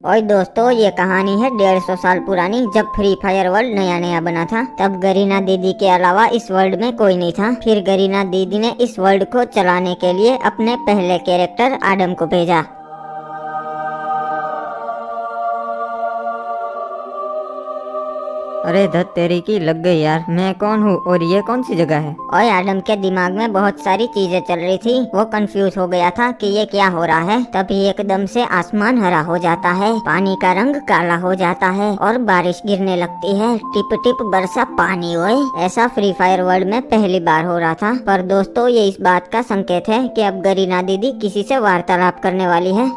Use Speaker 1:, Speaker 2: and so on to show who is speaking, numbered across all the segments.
Speaker 1: और दोस्तों, ये कहानी है 150 साल पुरानी। जब फ्री फायर वर्ल्ड नया नया बना था, तब गरीना दीदी के अलावा इस वर्ल्ड में कोई नहीं था। फिर गरीना दीदी ने इस वर्ल्ड को चलाने के लिए अपने पहले कैरेक्टर आडम को भेजा।
Speaker 2: अरे धत तेरी की लग गई यार, मैं कौन हूँ और ये कौन सी जगह है।
Speaker 1: और आडम के दिमाग में बहुत सारी चीजें चल रही थी। वो कंफ्यूज हो गया था कि ये क्या हो रहा है। तभी एकदम से आसमान हरा हो जाता है, पानी का रंग काला हो जाता है और बारिश गिरने लगती है। टिप टिप बरसा पानी ओए। ऐसा फ्री फायर वर्ल्ड में पहली बार हो रहा था। पर दोस्तों, ये इस बात का संकेत है कि अब गरीना दीदी किसी से वार्तालाप करने वाली है।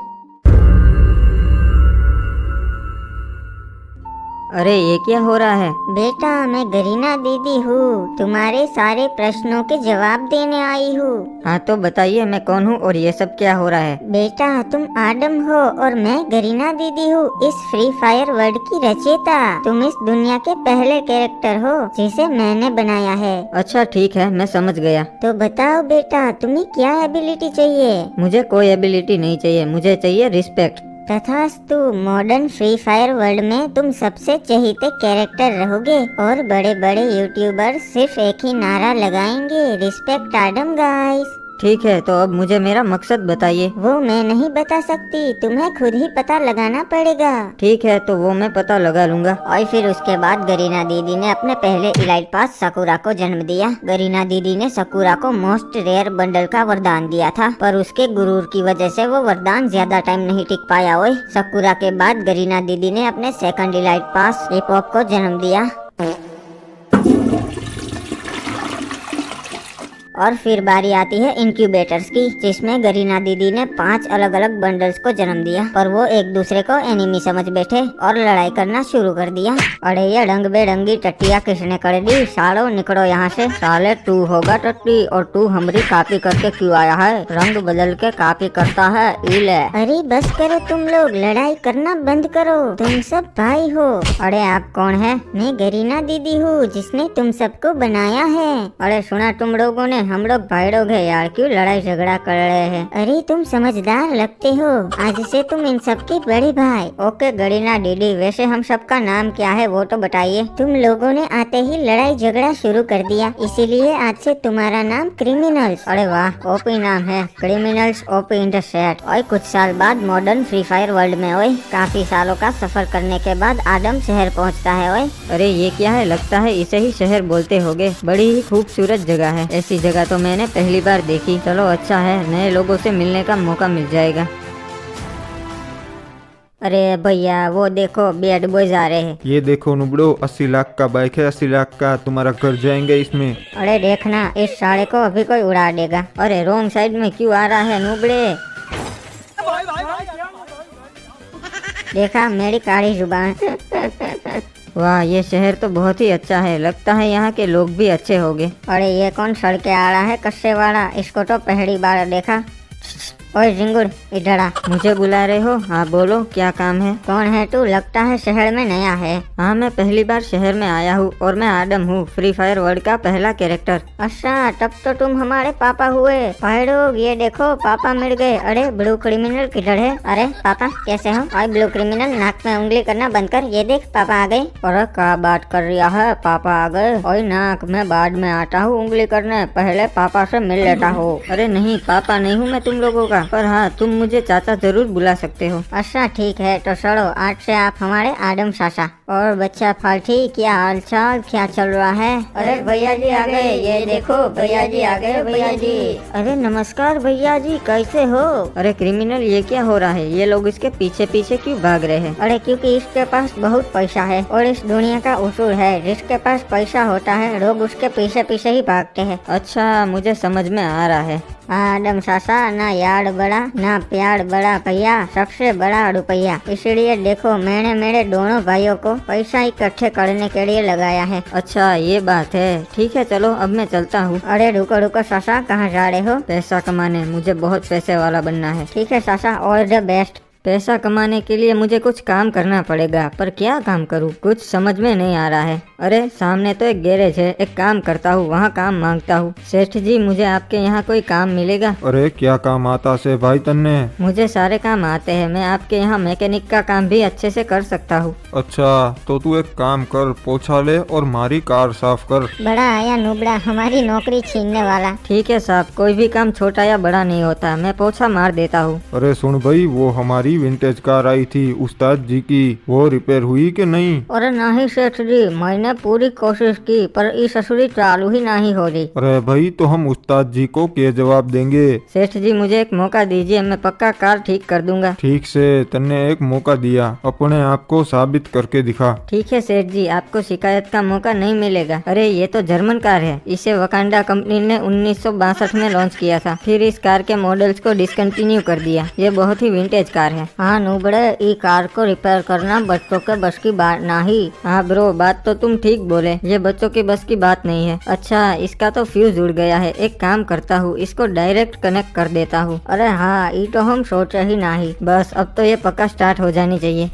Speaker 2: अरे ये क्या हो रहा है।
Speaker 1: बेटा, मैं गरीना दीदी हूँ, तुम्हारे सारे प्रश्नों के जवाब देने आई हूँ।
Speaker 2: हाँ तो बताइए, मैं कौन हूँ और ये सब क्या हो रहा है।
Speaker 1: बेटा, तुम आडम हो और मैं गरीना दीदी हूँ, इस फ्री फायर वर्ल्ड की रचयिता। तुम इस दुनिया के पहले कैरेक्टर हो जिसे मैंने बनाया है।
Speaker 2: अच्छा ठीक है, मैं समझ गया।
Speaker 1: तो बताओ बेटा, तुम्हें क्या एबिलिटी चाहिए?
Speaker 2: मुझे कोई एबिलिटी नहीं चाहिए, मुझे चाहिए रिस्पेक्ट।
Speaker 1: तथास्तु, मॉडर्न फ्री फायर वर्ल्ड में तुम सबसे चहेते कैरेक्टर रहोगे और बड़े बड़े यूट्यूबर सिर्फ एक ही नारा लगाएंगे, रिस्पेक्ट आडम गाइस।
Speaker 2: ठीक है, तो अब मुझे मेरा मकसद बताइए।
Speaker 1: वो मैं नहीं बता सकती, तुम्हें खुद ही पता लगाना पड़ेगा।
Speaker 2: ठीक है, तो वो मैं पता लगा लूंगा।
Speaker 1: और फिर उसके बाद गरीना दीदी ने अपने पहले इलाइट पास साकुरा को जन्म दिया। गरीना दीदी ने साकुरा को मोस्ट रेयर बंडल का वरदान दिया था, पर उसके गुरूर की वजह से वो वरदान ज्यादा टाइम नहीं टिक पाया। ओए, साकुरा के बाद गरीना दीदी ने अपने सेकंड इलाइट पास रिपॉप को जन्म दिया। और फिर बारी आती है इंक्यूबेटर्स की, जिसमें गरीना दीदी ने 5 अलग अलग बंडल्स को जन्म दिया। पर वो एक दूसरे को एनिमी समझ बैठे और लड़ाई करना शुरू कर दिया। अरे ये रंग बेरंगी टट्टिया किसने कर दी? सालो निकलो यहाँ से। साले तू होगा टट्टी और तू हमारी कॉपी करके क्यों आया है? रंग बदल के कॉपी करता है, इले। अरे बस करो तुम लोग, लड़ाई करना बंद करो, तुम सब भाई हो। अरे आप कौन है? मैं गरीना दीदी हूँ, जिसने तुम सबको बनाया है। अरे सुना तुम लोगों ने, हम लोग भाई लोग हैं यार, क्यों लड़ाई झगड़ा कर रहे हैं? अरे तुम समझदार लगते हो, आज से तुम इन सबके बड़े भाई। ओके गरीना दीदी, वैसे हम सबका नाम क्या है वो तो बताइए। तुम लोगों ने आते ही लड़ाई झगड़ा शुरू कर दिया, इसीलिए आज से तुम्हारा नाम क्रिमिनल्स। अरे वाह, ओपी नाम है, criminals OP in the set. और कुछ साल बाद मॉडर्न फ्री फायर वर्ल्ड में ओए, काफी सालों का सफर करने के बाद आडम शहर पहुँचता है। ओए
Speaker 2: अरे ये क्या है, लगता है इसे ही शहर बोलते होगे। बड़ी ही खूबसूरत जगह है, ऐसी जगह तो मैंने पहली बार देखी। चलो अच्छा है, नए लोगों से मिलने का मौका मिल जाएगा।
Speaker 1: अरे भैया, वो देखो बैड बॉयज आ रहे हैं।
Speaker 3: ये देखो नुबड़ो, 80 लाख का बाइक है, 80 लाख का। तुम्हारा घर जाएंगे इसमें।
Speaker 1: अरे देखना, इस साले को अभी कोई उड़ा देगा।
Speaker 2: अरे रॉन्ग साइड में क्यों आ रहा है नुबड़े?
Speaker 1: देखा मेरी काली जुबान।
Speaker 2: वाह, ये शहर तो बहुत ही अच्छा है, लगता है यहाँ के लोग भी अच्छे होंगे।
Speaker 1: अरे ये कौन सड़के आ रहा है कस्से वाला? इसको तो पहली बार देखा। ओए जिंगुर, इधर आ।
Speaker 2: मुझे बुला रहे हो? हाँ बोलो, क्या काम है?
Speaker 1: कौन है तू? लगता है शहर में नया है।
Speaker 2: हाँ, मैं पहली बार शहर में आया हूँ और मैं आडम हूँ, फ्री फायर वर्ल्ड का पहला कैरेक्टर।
Speaker 1: अच्छा, तब तो तुम हमारे पापा हुए। भाई लोग ये देखो, पापा मिल गए। अरे ब्लू क्रिमिनल किधर है? अरे पापा कैसे हो? और ब्लू क्रिमिनल, नाक में उंगली करना बंद कर, ये देख पापा आ गए।
Speaker 2: अरे क्या बात कर रहा है, पापा आ गए? और नाक में बाद में आता हूँ उंगली करने, पहले पापा से मिल लेता हूँ। अरे नहीं, पापा नहीं हूँ मैं तुम लोगों का, पर हाँ तुम मुझे चाचा जरूर बुला सकते हो।
Speaker 1: अच्छा ठीक है, तो चलो आज से आप हमारे आडम चाचा। और बच्चा फाल्टी, क्या हाल चाल, क्या चल रहा है?
Speaker 2: अरे भैया जी आ गए, ये देखो भैया जी आ गए। भैया जी,
Speaker 1: अरे नमस्कार भैया जी, कैसे हो?
Speaker 2: अरे क्रिमिनल, ये क्या हो रहा है? ये लोग इसके पीछे पीछे क्यों भाग रहे हैं?
Speaker 1: अरे क्योंकि इसके पास बहुत पैसा है और इस दुनिया का उसूल है, जिसके पास पैसा होता है लोग उसके पीछे पीछे ही भागते हैं।
Speaker 2: अच्छा, मुझे समझ में आ रहा है।
Speaker 1: आडम चाचा, ना यार्ड बड़ा ना प्यार बड़ा भैया, सबसे बड़ा रुपया। इसलिए देखो, मैंने मेरे दोनों भाइयों को पैसा इकट्ठे करने के लिए लगाया है।
Speaker 2: अच्छा ये बात है, ठीक है चलो अब मैं चलता हूँ।
Speaker 1: अरे रुको रुको चाचा, कहाँ जा रहे हो?
Speaker 2: पैसा कमाने, मुझे बहुत पैसे वाला बनना है।
Speaker 1: ठीक है चाचा, ऑल द बेस्ट।
Speaker 2: पैसा कमाने के लिए मुझे कुछ काम करना पड़ेगा, पर क्या काम करूँ कुछ समझ में नहीं आ रहा है। अरे सामने तो एक गैरेज है, एक काम करता हूँ, वहाँ काम मांगता हूँ। सेठ जी मुझे आपके यहाँ कोई काम मिलेगा?
Speaker 3: अरे क्या काम आता से भाई तन्ने?
Speaker 2: मुझे सारे काम आते हैं, मैं आपके यहाँ मैकेनिक का काम भी अच्छे से कर सकता हूँ।
Speaker 3: अच्छा तो तू एक काम कर, पोछा ले और हमारी कार साफ कर।
Speaker 1: बड़ा आया नुबड़ा, हमारी नौकरी छीनने वाला।
Speaker 2: ठीक है साहब, कोई भी काम छोटा या बड़ा नहीं होता, मैं पोछा मार देता हूँ।
Speaker 3: अरे सुन भाई, वो हमारी विंटेज कार आई थी उस्ताद जी की, वो रिपेयर हुई कि नहीं?
Speaker 2: अरे नहीं सेठ जी, मैंने पूरी कोशिश की पर ये ससुरी चालू ही नहीं हो रही।
Speaker 3: अरे भाई तो हम उस्ताद जी को क्या जवाब देंगे?
Speaker 2: सेठ जी मुझे एक मौका दीजिए, मैं पक्का कार ठीक कर दूंगा।
Speaker 3: ठीक से, तन्ने एक मौका दिया, अपने आप को साबित करके दिखा।
Speaker 2: ठीक है सेठ जी, आपको शिकायत का मौका नहीं मिलेगा। अरे ये तो जर्मन कार है, इसे वकांडा कंपनी ने 1962 में लॉन्च किया था, फिर इस कार के मॉडल्स को डिसकंटिन्यू कर दिया। ये बहुत ही विंटेज कार है। हाँ नुबड़े, ई कार को रिपेयर करना बच्चों के बस की बात नहीं। हाँ ब्रो, बात तो तुम ठीक बोले, ये बच्चों की बस की बात नहीं है। अच्छा इसका तो फ्यूज उड़ गया है, एक काम करता हूँ, इसको डायरेक्ट कनेक्ट कर देता हूँ। अरे हाँ, ये तो हम सोचे ही नहीं। बस अब तो ये पक्का स्टार्ट हो जानी चाहिए।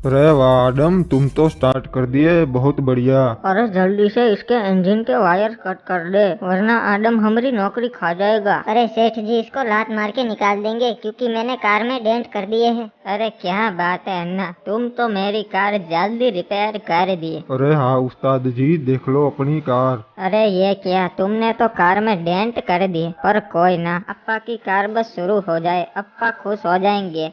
Speaker 3: अरे वाह आदम, तुम तो स्टार्ट कर दिए, बहुत बढ़िया।
Speaker 2: अरे जल्दी से इसके इंजन के वायर कट कर दे, वरना आदम हमारी नौकरी खा जाएगा।
Speaker 1: अरे सेठ जी इसको लात मार के निकाल देंगे, क्योंकि मैंने कार में डेंट कर दिए हैं।
Speaker 2: अरे क्या बात है अन्ना, तुम तो मेरी कार जल्दी रिपेयर कर दिए।
Speaker 3: अरे हाँ उस्ताद जी, देख लो अपनी कार।
Speaker 2: अरे ये क्या, तुमने तो कार में डेंट कर दिए, पर कोई ना, अप्पा की कार बस शुरू हो जाए, अप्पा खुश हो जाएंगे।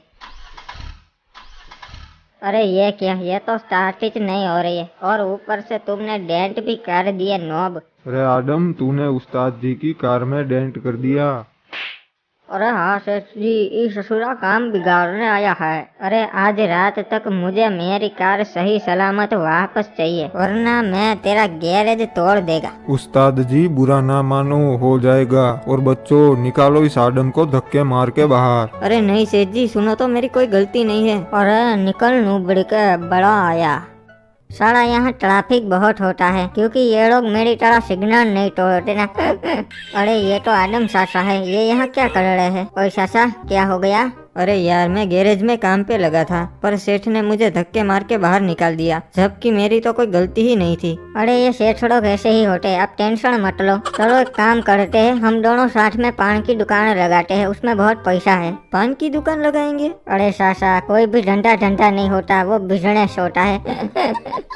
Speaker 2: अरे ये क्या, ये तो स्टार्ट ही नहीं हो रही है, और ऊपर से तुमने डेंट भी कर दिए नॉब।
Speaker 3: अरे आदम, तूने उस्ताद जी की कार में डेंट कर दिया।
Speaker 2: अरे हाँ सेठ जी, ये ससुरा काम बिगाड़ने आया है। अरे आज रात तक मुझे मेरी कार सही सलामत वापस चाहिए, वरना मैं तेरा गैरेज तोड़ देगा।
Speaker 3: उस्ताद जी बुरा ना मानो, हो जाएगा। और बच्चों, निकालो इस आदम को धक्के मार के बाहर।
Speaker 2: अरे नहीं सेठ जी, सुनो तो, मेरी कोई गलती नहीं है। अरे निकल नुबड़ी के बड़ा आया। साला यहाँ ट्रैफिक बहुत होता है, क्योंकि ये लोग मेरी तरह सिग्नल नहीं तोड़ते ना। अरे ये तो आदम सासा है, ये यहाँ क्या कर रहे हैं? ओए सासा, क्या हो गया? अरे यार, मैं गैरेज में काम पे लगा था, पर सेठ ने मुझे धक्के मार के बाहर निकाल दिया, जबकि मेरी तो कोई गलती ही नहीं थी।
Speaker 1: अरे ये सेठ लोग ऐसे ही होते हैं, आप टेंशन मत लो। चलो एक काम करते हैं, हम दोनों साथ में पान की दुकान लगाते हैं, उसमें बहुत पैसा है।
Speaker 2: पान की दुकान लगाएंगे?
Speaker 1: अरे सासा, कोई भी धंधा धंधा नहीं होता, वो बिजनेस होता है।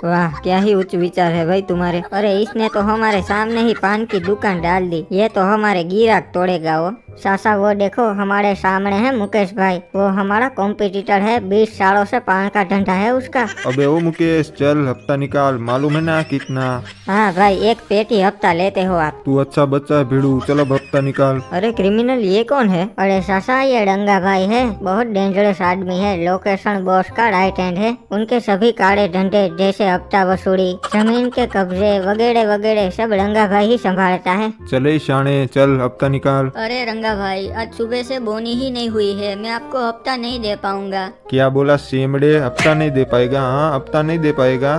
Speaker 2: वाह, क्या ही उच्च विचार है भाई तुम्हारे। अरे इसने तो हमारे सामने ही पान की दुकान डाल दी, ये तो हमारे गिराक तोड़ेगा वो।
Speaker 1: सासा वो देखो, हमारे सामने है मुकेश भाई, वो हमारा कॉम्पिटिटर है, 20 सालों से पान का धंधा है उसका।
Speaker 3: अबे ओ मुकेश, चल हफ्ता निकाल, मालूम है ना कितना?
Speaker 2: हाँ भाई, एक पेटी हफ्ता लेते हो आप।
Speaker 3: तू अच्छा बच्चा है भिड़ू, चलो अब हफ्ता निकाल।
Speaker 2: अरे क्रिमिनल, ये कौन है?
Speaker 1: अरे सासा, ये रंगा भाई है, बहुत डेंजरस आदमी है, लोकेशन बॉस का राइट हैंड है। उनके सभी काले धंधे जैसे हफ्ता वसूली, जमीन के कब्जे वगैरह वगैरह सब रंगा भाई ही संभालता है।
Speaker 3: चले शाने, चल हफ्ता निकाल।
Speaker 2: अरे रंगा भाई, आज सुबह से बोनी ही नहीं हुई है, मैं आपको हफ्ता नहीं दे पाऊंगा।
Speaker 3: क्या बोला सेमड़े? हफ्ता नहीं दे पाएगा? हाँ हफ्ता नहीं दे पाएगा,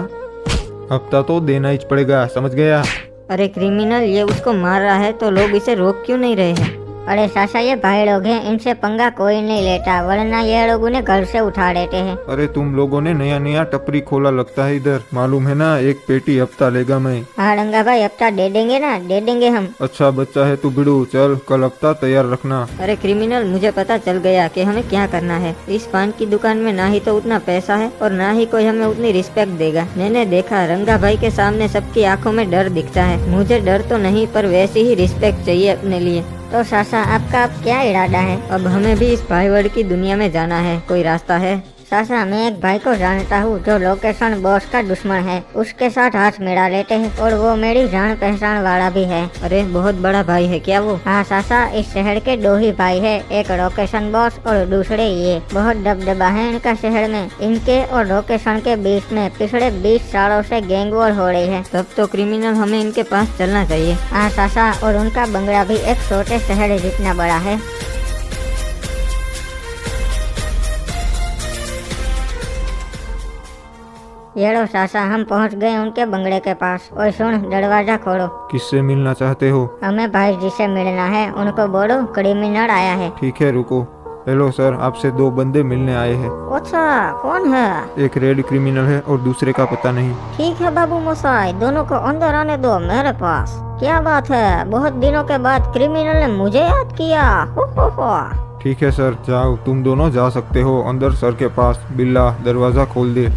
Speaker 3: हफ्ता तो देना ही पड़ेगा, समझ गया?
Speaker 2: अरे क्रिमिनल, ये उसको मार रहा है तो लोग इसे रोक क्यों नहीं रहे हैं?
Speaker 1: अरे सासा, ये भाई लोग हैं, इनसे पंगा कोई नहीं लेता, वरना ये लोग उन्हें घर से उठा देते हैं।
Speaker 3: अरे तुम लोगों ने नया नया टपरी खोला लगता है इधर, मालूम है ना, एक पेटी हफ्ता लेगा मैं।
Speaker 1: हाँ रंगा भाई, हफ्ता दे देंगे ना, दे देंगे हम।
Speaker 3: अच्छा बच्चा है तू बिड़ू, चल कल हफ्ता तैयार रखना।
Speaker 2: अरे क्रिमिनल, मुझे पता चल गया कि हमें क्या करना है। इस पान की दुकान में ना ही तो उतना पैसा है और ना ही कोई हमें उतनी रिस्पेक्ट देगा। मैंने देखा, रंगा भाई के सामने सबकी आंखों में डर दिखता है, मुझे डर तो नहीं पर वैसी ही रिस्पेक्ट चाहिए अपने लिए।
Speaker 1: तो सासा, आपका अब क्या इरादा है?
Speaker 2: अब हमें भी इस भाईवर्ड की दुनिया में जाना है, कोई रास्ता है?
Speaker 1: सासा, मैं एक भाई को जानता हूँ जो लोकेशन बॉस का दुश्मन है, उसके साथ हाथ मिला लेते हैं, और वो मेरी जान पहचान वाला भी है।
Speaker 2: अरे बहुत बड़ा भाई है क्या वो?
Speaker 1: हाँ सासा, इस शहर के 2 ही भाई है, एक लोकेशन बॉस और दूसरे ये। बहुत दबदबा है इनका शहर में, इनके और लोकेशन के बीच में पिछले 20 सालों से गैंग वॉर हो रही है।
Speaker 2: तब तो क्रिमिनल, हमें इनके पास चलना चाहिए।
Speaker 1: हाँ सासा, और उनका बंगला भी एक छोटे शहर जितना बड़ा है। ये लो चाचा, हम पहुंच गए उनके बंगले के पास। ओए सुन, दरवाजा खोलो।
Speaker 3: किससे मिलना चाहते हो?
Speaker 1: हमें भाई जी से मिलना है, उनको बोलो क्रिमिनल आया है।
Speaker 3: ठीक है रुको। हेलो सर, आपसे 2 बंदे मिलने आए हैं।
Speaker 1: अच्छा, कौन है?
Speaker 3: एक रेड क्रिमिनल है और दूसरे का पता नहीं।
Speaker 1: ठीक है बाबू मोसाई, दोनों को अंदर आने दो मेरे पास। क्या बात है, बहुत दिनों के बाद क्रिमिनल ने मुझे याद किया। हो।
Speaker 3: ठीक है सर, जाओ, तुम दोनों जा सकते हो अंदर। सर के पास। बिल्ला, दरवाजा खोल दे।